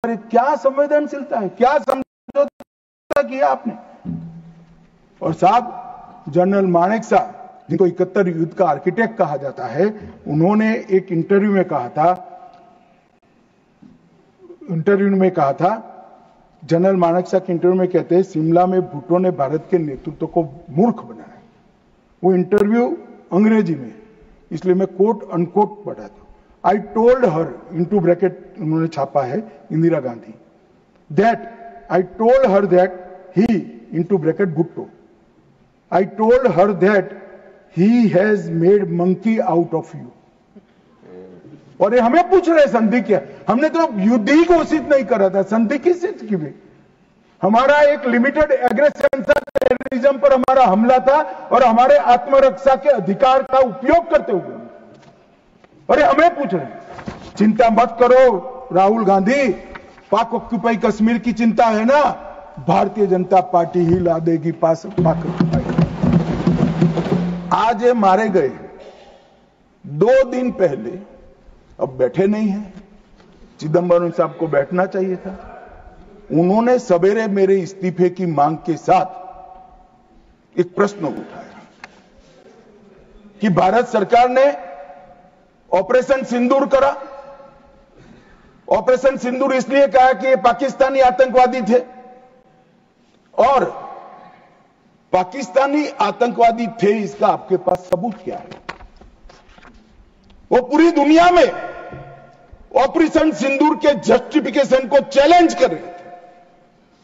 अरे क्या संवेदनशीलता है, क्या समझौता किया आपने। और साहब जनरल मानेकशॉ, जिनको 71 युद्ध का आर्किटेक्ट कहा जाता है, उन्होंने एक इंटरव्यू में कहा था, जनरल मानेकशॉ के इंटरव्यू में कहते हैं शिमला में भुट्टो ने भारत के नेतृत्व को मूर्ख बनाया। वो इंटरव्यू अंग्रेजी में, इसलिए मैं कोट अनकोट पढ़ा था। I told her, into bracket उन्होंने छापा है Indira Gandhi, that I told her that he, into bracket Bhutto, I told her that he has made monkey out of you. और ये हमें पूछ रहे संधि क्या, हमने तो युद्ध ही घोषित नहीं करा था, संधि किस चीज की भी। हमारा एक लिमिटेड एग्रेशन था, टेररिज्म पर हमारा हमला था और हमारे आत्मरक्षा के अधिकार का उपयोग करते हुए, और ये हमें पूछ रहे हैं। चिंता मत करो राहुल गांधी, पाक ऑक्यूपाई कश्मीर की चिंता है ना, भारतीय जनता पार्टी ही ला देगी पाक ऑक्यूपाई। आज ये मारे गए 2 दिन पहले, अब बैठे नहीं है, चिदंबरम साहब को बैठना चाहिए था। उन्होंने सवेरे मेरे इस्तीफे की मांग के साथ एक प्रश्न उठाया कि भारत सरकार ने ऑपरेशन सिंदूर करा। ऑपरेशन सिंदूर इसलिए कहा कि ये पाकिस्तानी आतंकवादी थे, और पाकिस्तानी आतंकवादी थे इसका आपके पास सबूत क्या है। वो पूरी दुनिया में ऑपरेशन सिंदूर के जस्टिफिकेशन को चैलेंज कर रहे थे।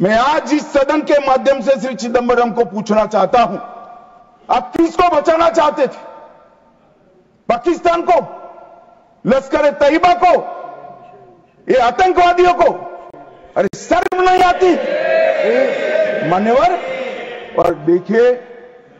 मैं आज इस सदन के माध्यम से श्री चिदंबरम को पूछना चाहता हूं, आप किसको बचाना चाहते थे? पाकिस्तान को, लश्कर तैयबा को, ये आतंकवादियों को? अरे शर्म नहीं आती मान्यवर। और देखिए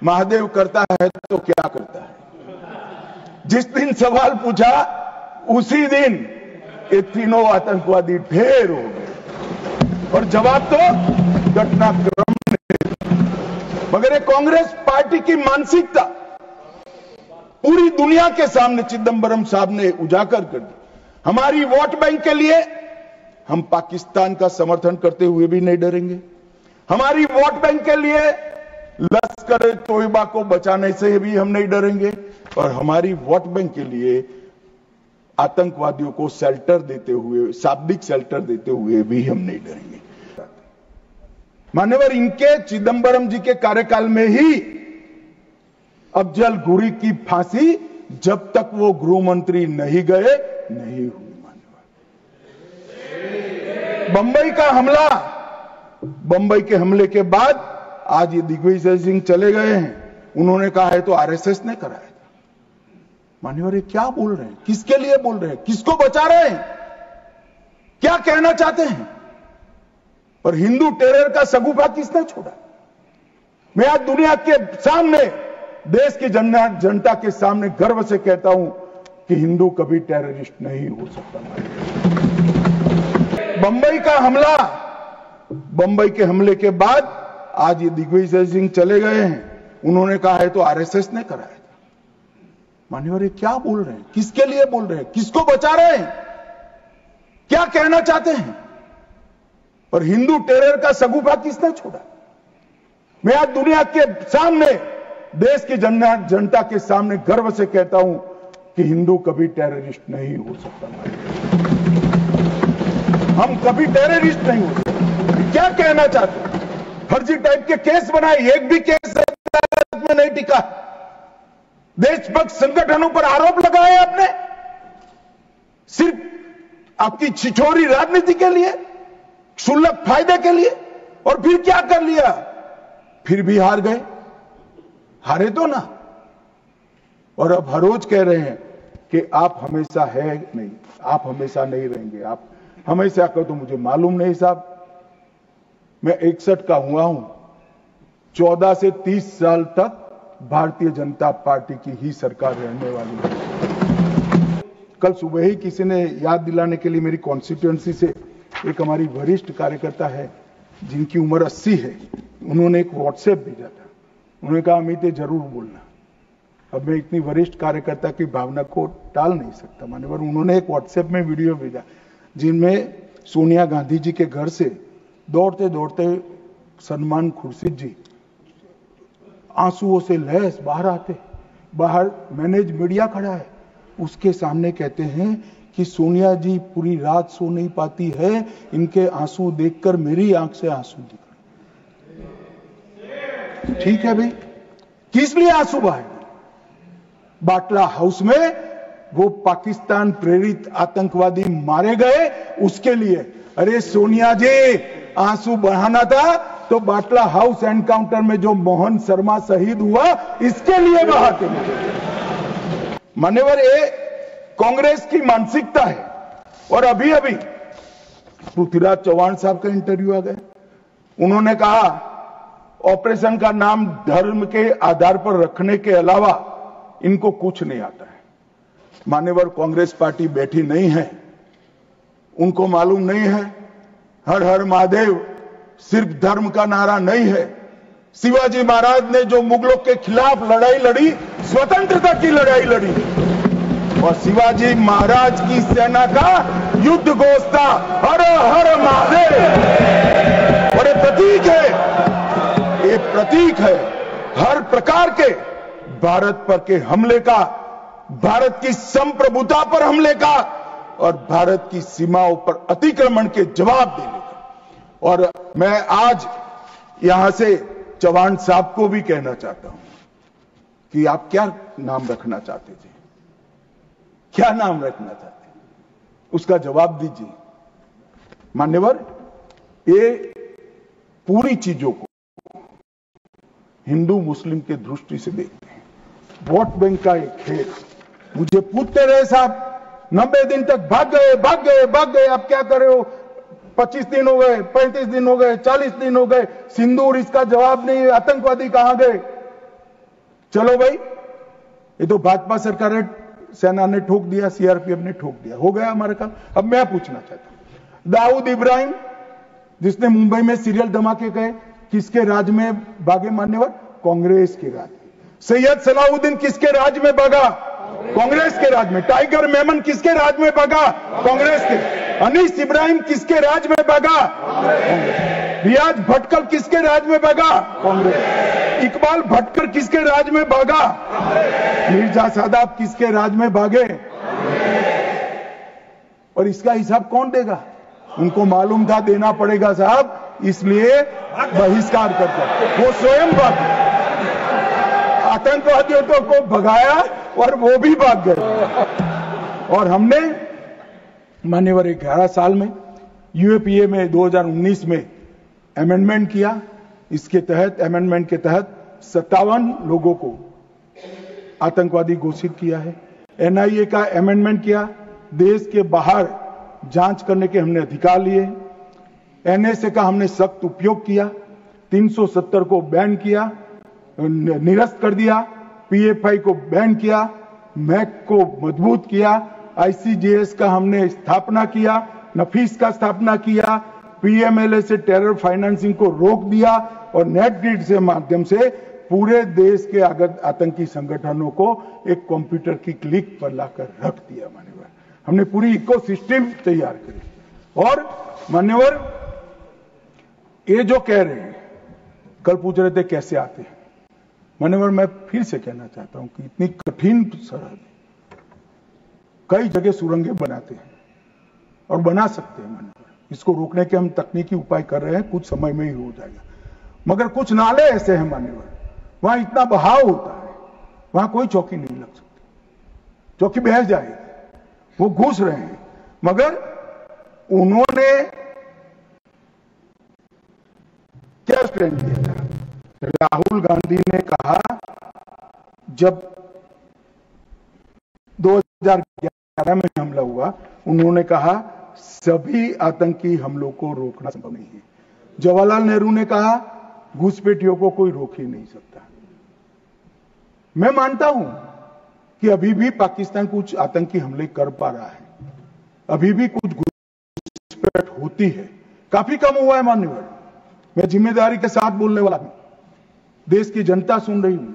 महादेव करता है तो क्या करता है, जिस दिन सवाल पूछा उसी दिन ये तीनों आतंकवादी ढेर हो गए, और जवाब तो घटनाक्रम ने। मगर ये कांग्रेस पार्टी की मानसिकता पूरी दुनिया के सामने चिदंबरम साहब ने उजागर कर दी। हमारी वोट बैंक के लिए हम पाकिस्तान का समर्थन करते हुए भी नहीं डरेंगे, हमारी वोट बैंक के लिए लश्कर तोयबा को बचाने से भी हम नहीं डरेंगे, और हमारी वोट बैंक के लिए आतंकवादियों को शेल्टर देते हुए, शाब्दिक शेल्टर देते हुए भी हम नहीं डरेंगे। मान्यवर, इनके चिदंबरम जी के कार्यकाल में ही अफजल गुरी की फांसी जब तक वो गृह मंत्री नहीं गए नहीं हुई। मान्यवर, बंबई का हमला, बंबई के हमले के बाद आज ये दिग्विजय सिंह चले गए हैं, उन्होंने कहा है तो आरएसएस ने कराया था। मान्यवर, ये क्या बोल रहे हैं, किसके लिए बोल रहे हैं, किसको बचा रहे हैं, क्या कहना चाहते हैं? और हिंदू टेरर का सगुफा किसने छोड़ा? मैं आज दुनिया के सामने, देश की जनता के सामने गर्व से कहता हूं कि हिंदू कभी टेररिस्ट नहीं हो सकता। बंबई का हमला, बंबई के हमले के बाद आज ये दिग्विजय सिंह चले गए हैं, उन्होंने कहा है तो आरएसएस ने कराया था। मान्यवर, ये क्या बोल रहे हैं, किसके लिए बोल रहे हैं, किसको बचा रहे हैं, क्या कहना चाहते हैं? और हिंदू टेरर का सगुफा किसने छोड़ा? मैं आज दुनिया के सामने, देश की जनता के सामने गर्व से कहता हूं कि हिंदू कभी टेररिस्ट नहीं हो सकता। हम कभी टेररिस्ट नहीं हो सकते। क्या कहना चाहते हैं? फर्जी टाइप के केस बनाए, एक भी केस अदालत में नहीं टिका। देशभक्त संगठनों पर आरोप लगाए आपने, सिर्फ आपकी छिछोरी राजनीति के लिए, क्षुल्लक फायदे के लिए। और फिर क्या कर लिया? फिर भी हार गए। हारे तो ना, और अब हर रोज कह रहे हैं कि आप हमेशा है नहीं, आप हमेशा नहीं रहेंगे, आप हमेशा कहो तो मुझे मालूम नहीं साहब। मैं 61 का हुआ हूं, 14 से 30 साल तक भारतीय जनता पार्टी की ही सरकार रहने वाली है। कल सुबह ही किसी ने याद दिलाने के लिए मेरी कॉन्स्टिट्यूएंसी से एक हमारी वरिष्ठ कार्यकर्ता है जिनकी उम्र 80 है, उन्होंने एक व्हाट्सएप भेजा था। उन्होंने कहा अमित ये जरूर बोलना। अब मैं इतनी वरिष्ठ कार्यकर्ता की भावना को टाल नहीं सकता मान्यवर। उन्होंने एक व्हाट्सएप में वीडियो भेजा जिनमें सोनिया गांधी जी के घर से दौड़ते दौड़ते सलमान खुर्शीद जी आंसुओं से लहस बाहर आते, बाहर मैनेज मीडिया खड़ा है, उसके सामने कहते हैं कि सोनिया जी पूरी रात सो नहीं पाती है, इनके आंसू देखकर मेरी आंख से आंसू दिख रहे। ठीक है भाई, किस लिए आंसू बहाएंगे? बाटला हाउस में वो पाकिस्तान प्रेरित आतंकवादी मारे गए, उसके लिए। अरे सोनिया जी, आंसू बहाना था तो बाटला हाउस एनकाउंटर में जो मोहन शर्मा शहीद हुआ, इसके लिए बहाते। मान्यवर, ये कांग्रेस की मानसिकता है। और अभी अभी पृथ्वीराज चौहान साहब का इंटरव्यू आ गया, उन्होंने कहा ऑपरेशन का नाम धर्म के आधार पर रखने के अलावा इनको कुछ नहीं आता है। मान्यवर, कांग्रेस पार्टी बैठी नहीं है, उनको मालूम नहीं है हर हर महादेव सिर्फ धर्म का नारा नहीं है। शिवाजी महाराज ने जो मुगलों के खिलाफ लड़ाई लड़ी, स्वतंत्रता की लड़ाई लड़ी, और शिवाजी महाराज की सेना का युद्ध घोष था हर हर महादेव। और ये प्रतीक है, ये प्रतीक है हर प्रकार के भारत पर के हमले का, भारत की संप्रभुता पर हमले का, और भारत की सीमाओं पर अतिक्रमण के जवाब देने का। और मैं आज यहां से चौहान साहब को भी कहना चाहता हूं कि आप क्या नाम रखना चाहते थे, क्या नाम रखना चाहते, उसका जवाब दीजिए। मान्यवर, ये पूरी चीजों को हिंदू मुस्लिम के दृष्टि से देखते हैं, वोट बैंक का एक खेल। मुझे पूछते रहे साहब, 90 दिन तक भाग गए भाग गए भाग गए, आप क्या कर रहे हो? 25 दिन हो गए, 35 दिन हो गए, 40 दिन हो गए, सिंदूर इसका जवाब नहीं, आतंकवादी कहां गए? चलो भाई, ये तो भाजपा सरकार है, सेना ने ठोक दिया, सीआरपीएफ ने ठोक दिया, हो गया हमारा काम। अब मैं पूछना चाहता हूं, दाऊद इब्राहिम जिसने मुंबई में सीरियल धमाके गए, किसके राज में भागे? मान्यवर, कांग्रेस के राज में। सैयद सलाउद्दीन किसके राज में भागा? कांग्रेस के राज में। टाइगर मेमन किसके राज में भागा? कांग्रेस के। अनीस इब्राहिम किसके राज में भागा? रियाज भटकल किसके राज में भागा? कांग्रेस। इकबाल भटकर किसके राज में भागा? मिर्जा सादाब किसके राज में भागे? और इसका हिसाब कौन देगा? उनको मालूम था देना पड़ेगा साहब, इसलिए बहिष्कार करते, वो स्वयं भागे, आतंकवादियों को भगाया और वो भी भाग गए। और हमने मान्यवर 11 साल में यूएपीए में 2019 में अमेंडमेंट किया। इसके तहत, अमेंडमेंट के तहत 57 लोगों को आतंकवादी घोषित किया है। एनआईए का अमेंडमेंट किया, देश के बाहर जांच करने के हमने अधिकार लिए। एनएसए का हमने सख्त उपयोग किया, 370 को बैन किया, निरस्त कर दिया, पीएफआई को बैन किया, मैक को मजबूत किया, आईसीजेएस का हमने स्थापना किया, नफीस का स्थापना किया, पीएमएलए से टेरर फाइनेंसिंग को रोक दिया, और नेट ग्रिड से माध्यम से पूरे देश के आतंकी संगठनों को एक कंप्यूटर की क्लिक पर लाकर रख दिया। मान्यवर, हमने पूरी इकोसिस्टम तैयार करी। और मान्यवर, ये जो कह रहे हैं, कल पूछ रहे थे कैसे आते हैं, मान्यवर मैं फिर से कहना चाहता हूं कि इतनी कठिन सरहद, कई जगह सुरंगें बनाते हैं और बना सकते हैं। मान्यवर, इसको रोकने के हम तकनीकी उपाय कर रहे हैं, कुछ समय में ही हो जाएगा। मगर कुछ नाले ऐसे हैं मान्यवर, वहां इतना बहाव होता है, वहां कोई चौकी नहीं लग सकती, चौकी बह जाएगी, वो घुस रहे हैं। मगर उन्होंने क्या स्टैंड लिया था? राहुल गांधी ने कहा, जब 2011 में हमला हुआ, उन्होंने कहा सभी आतंकी हमलों को रोकना संभव नहीं है। जवाहरलाल नेहरू ने कहा घुसपैठियों को कोई रोक ही नहीं सकता। मैं मानता हूं कि अभी भी पाकिस्तान कुछ आतंकी हमले कर पा रहा है, अभी भी कुछ घुसपैठ होती है, काफी कम हुआ है मान्यवर। मैं जिम्मेदारी के साथ बोलने वाला हूं, देश की जनता सुन रही हूं,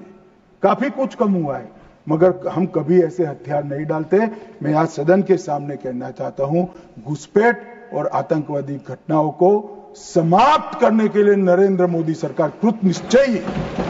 काफी कुछ कम हुआ है, मगर हम कभी ऐसे हथियार नहीं डालते। मैं आज सदन के सामने कहना चाहता हूं, घुसपैठ और आतंकवादी घटनाओं को समाप्त करने के लिए नरेंद्र मोदी सरकार कृत निश्चयी है।